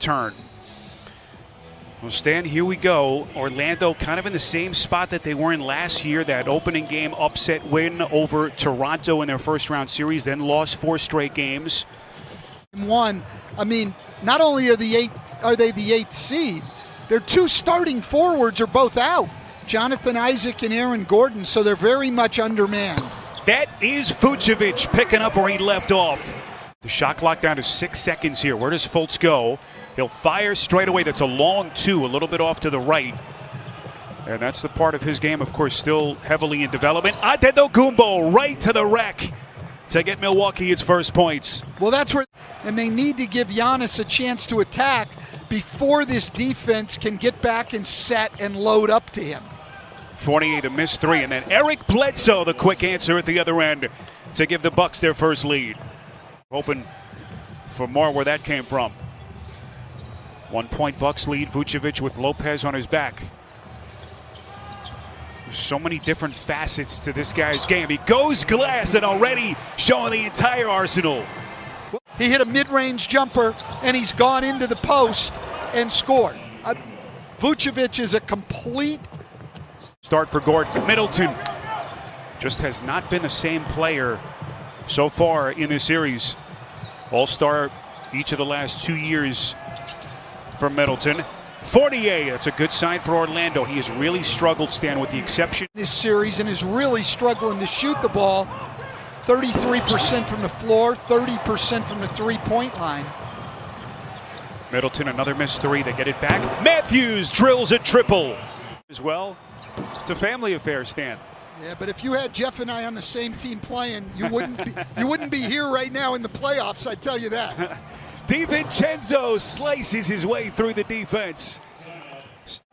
return. Well, Stan, here we go. Orlando kind of in the same spot that they were in last year, that opening game upset win over Toronto in their first round series, then lost 4 straight games. One, I mean, not only are they the 8th seed, their 2 starting forwards are both out, Jonathan Isaac and Aaron Gordon, so they're very much undermanned. That is Vucevic picking up where he left off. The shot clock down to 6 seconds here. Where does Fultz go? He'll fire straight away. That's a long 2, a little bit off to the right. And that's the part of his game, of course, still heavily in development. Antetokounmpo right to the rack to get Milwaukee its first points. Well, that's where, and they need to give Giannis a chance to attack before this defense can get back and set and load up to him. 48, a missed 3, and then Eric Bledsoe, the quick answer at the other end to give the Bucks their first lead. Hoping for more where that came from. 1 point Bucks lead. Vucevic with Lopez on his back. There's so many different facets to this guy's game. He goes glass and already showing the entire arsenal. He hit a mid-range jumper and he's gone into the post and scored. Vucevic is a complete start for Gordon. Middleton just has not been the same player so far in this series. All-star each of the last 2 years for Middleton. 48, that's a good sign for Orlando. He has really struggled, Stan, with the exception this series, and is really struggling to shoot the ball. 33% from the floor, 30% from the three-point line. Middleton, another missed 3. They get it back. Matthews drills a triple as well. It's a family affair, Stan. Yeah, but if you had Jeff and I on the same team playing, you wouldn't be here right now in the playoffs, I tell you that. DiVincenzo slices his way through the defense.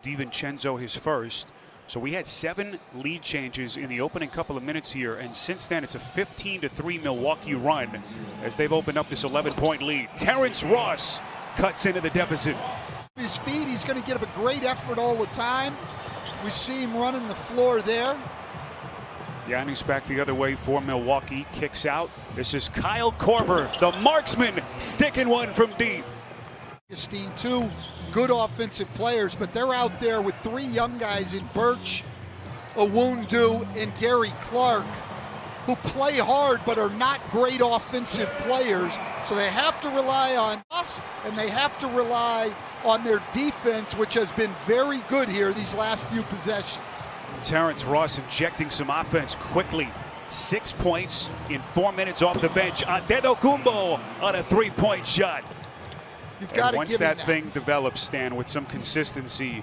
DiVincenzo his first. So we had 7 lead changes in the opening couple of minutes here, and since then it's a 15-3 Milwaukee run as they've opened up this 11-point lead. Terrence Ross cuts into the deficit. His feet, he's going to give a great effort all the time. We see him running the floor there. Giannis back the other way for Milwaukee, kicks out. This is Kyle Korver, the marksman, sticking one from deep. 2 good offensive players, but they're out there with 3 young guys in Birch, Owundu, and Gary Clark, who play hard but are not great offensive players. So they have to rely on us, and they have to rely on their defense, which has been very good here these last few possessions. Terrence Ross injecting some offense quickly. 6 points in 4 minutes off the bench. Antetokounmpo on a 3-point shot. You've got to once give that him thing develops, Stan, with some consistency,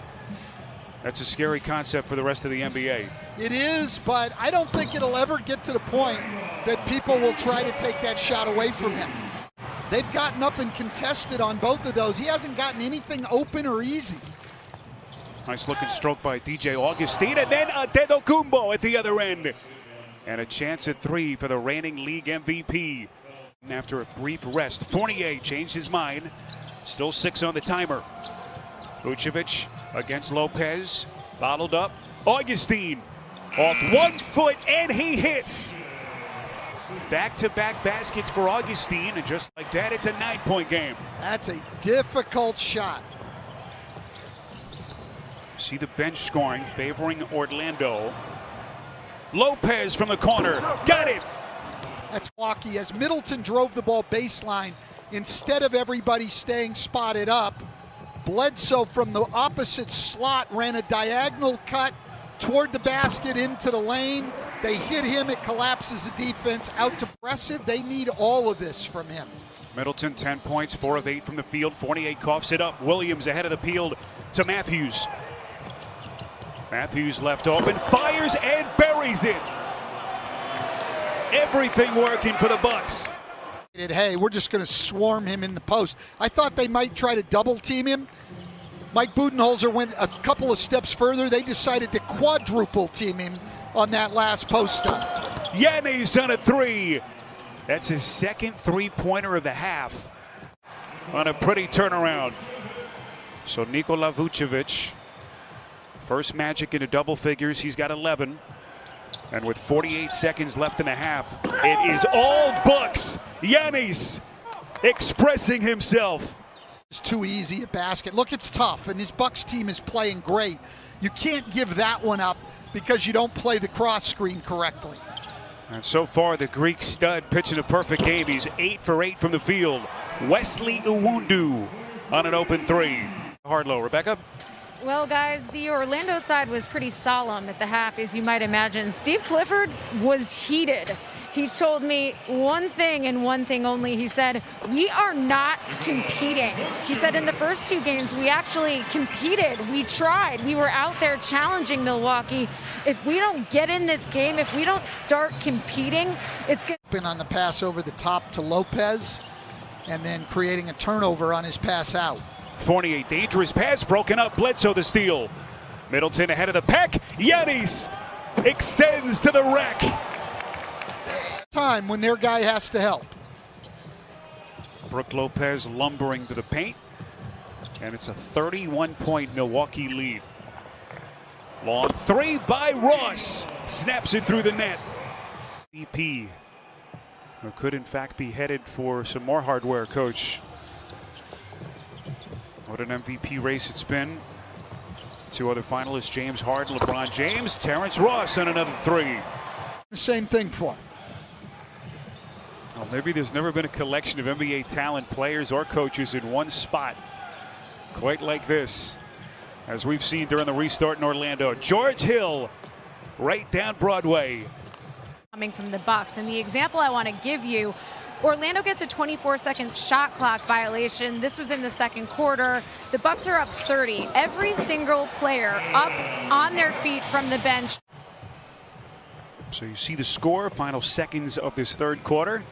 that's a scary concept for the rest of the NBA. It is, but I don't think it'll ever get to the point that people will try to take that shot away from him. They've gotten up and contested on both of those. He hasn't gotten anything open or easy. Nice looking stroke by DJ Augustine, and then Antetokounmpo at the other end. And a chance at 3 for the reigning league MVP. And after a brief rest, Fournier changed his mind. Still 6 on the timer. Vucevic against Lopez. Bottled up. Augustine off 1 foot, and he hits. Back-to-back baskets for Augustine, and just like that, it's a 9-point game. That's a difficult shot. See the bench scoring, favoring Orlando. Lopez from the corner, got it! That's Milwaukee as Middleton drove the ball baseline. Instead of everybody staying spotted up, Bledsoe from the opposite slot ran a diagonal cut toward the basket into the lane. They hit him, it collapses the defense. Out to aggressive, they need all of this from him. Middleton 10 points, 4 of 8 from the field. Fournier coughs it up. Williams ahead of the field to Matthews. Matthews left open, fires and buries it. Everything working for the Bucks. Hey, we're just going to swarm him in the post. I thought they might try to double team him. Mike Budenholzer went a couple of steps further. They decided to quadruple team him on that last post up. Giannis on a 3. That's his second 3-pointer of the half on a pretty turnaround. So Nikola Vucevic, first Magic into double figures. He's got 11. And with 48 seconds left in the half, it is all Bucks. Giannis expressing himself. It's too easy a basket. Look, it's tough, and his Bucks team is playing great. You can't give that one up because you don't play the cross screen correctly. And so far, the Greek stud pitching a perfect game. He's 8 for 8 from the field. Wesley Iwundu on an open 3. Hardlow, Rebecca? Well, guys, the Orlando side was pretty solemn at the half, as you might imagine. Steve Clifford was heated. He told me one thing and one thing only. He said, we are not competing. He said in the first 2 games, we actually competed. We tried. We were out there challenging Milwaukee. If we don't get in this game, if we don't start competing, it's going to... on the pass over the top to Lopez, and then creating a turnover on his pass out. Fournier, dangerous pass, broken up. Bledsoe the steal. Middleton ahead of the pack. Giannis extends to the rack. Time when their guy has to help. Brook Lopez lumbering to the paint, and it's a 31-point Milwaukee lead. Long 3 by Ross, snaps it through the net. MVP, who could in fact be headed for some more hardware, Coach. What an MVP race it's been. 2 other finalists, James Harden, LeBron James, Terrence Ross on another 3. The same thing for him. Well, maybe there's never been a collection of NBA talent, players or coaches in one spot quite like this, as we've seen during the restart in Orlando. George Hill right down Broadway. Coming from the Bucks, and the example I want to give you, Orlando gets a 24-second shot clock violation. This was in the second quarter. The Bucks are up 30. Every single player up on their feet from the bench. So you see the score, final seconds of this third quarter.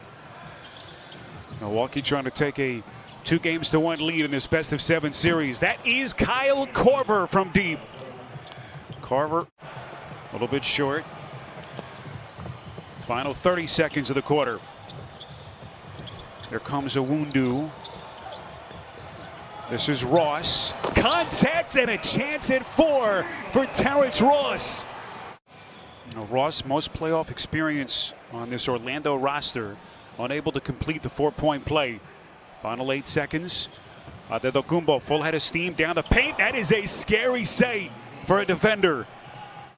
Milwaukee trying to take a 2-1 lead in this best-of-7 series. That is Kyle Korver from deep. Korver a little bit short. Final 30 seconds of the quarter. Here comes Iwundu. This is Ross. Contact and a chance at 4 for Terrence Ross. Ross, most playoff experience on this Orlando roster, unable to complete the 4-point play. Final 8 seconds. Antetokounmpo, full head of steam down the paint. That is a scary sight for a defender.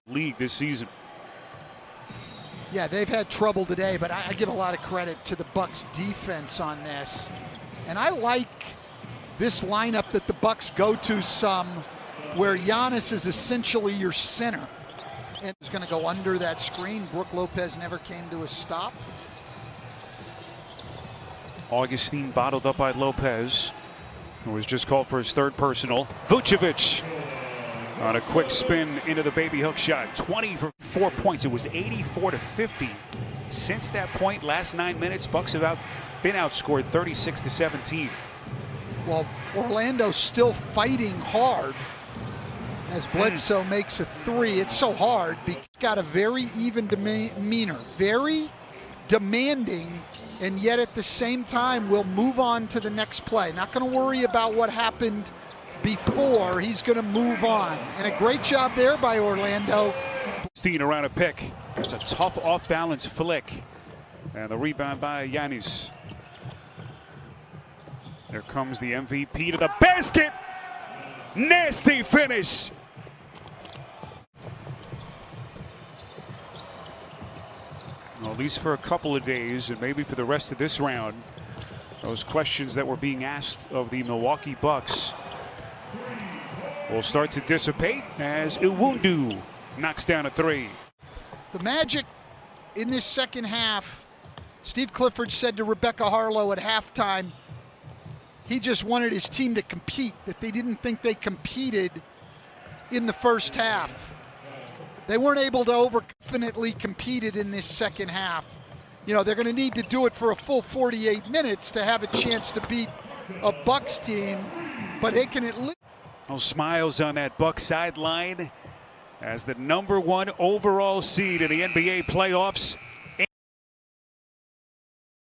League this season. Yeah, they've had trouble today, but I give a lot of credit to the Bucks defense on this. And I like this lineup that the Bucks go to some, where Giannis is essentially your center. And is going to go under that screen. Brook Lopez never came to a stop. Augustine bottled up by Lopez, who was just called for his 3rd personal. Vucevic on a quick spin into the baby hook shot. 20 for 4 points. It was 84-50. Since that point, last 9 minutes, Bucks have been outscored 36-17. Well, Orlando's still fighting hard as Bledsoe makes a 3. It's so hard because he's got a very even demeanor, very demanding, and yet at the same time will move on to the next play. Not going to worry about what happened before. He's going to move on. And a great job there by Orlando. Steen around a pick. It's a tough off-balance flick. And the rebound by Giannis. There comes the MVP to the basket. Nasty finish. Well, at least for a couple of days, and maybe for the rest of this round, those questions that were being asked of the Milwaukee Bucks will start to dissipate as Iwundu knocks down a 3. The Magic in this second half, Steve Clifford said to Rebecca Harlow at halftime, he just wanted his team to compete, that they didn't think they competed in the first half. They weren't able to overconfidently compete in this second half. You know, they're going to need to do it for a full 48 minutes to have a chance to beat a Bucks team, but they can at least. No smiles on that Bucks sideline as the #1 overall seed in the NBA playoffs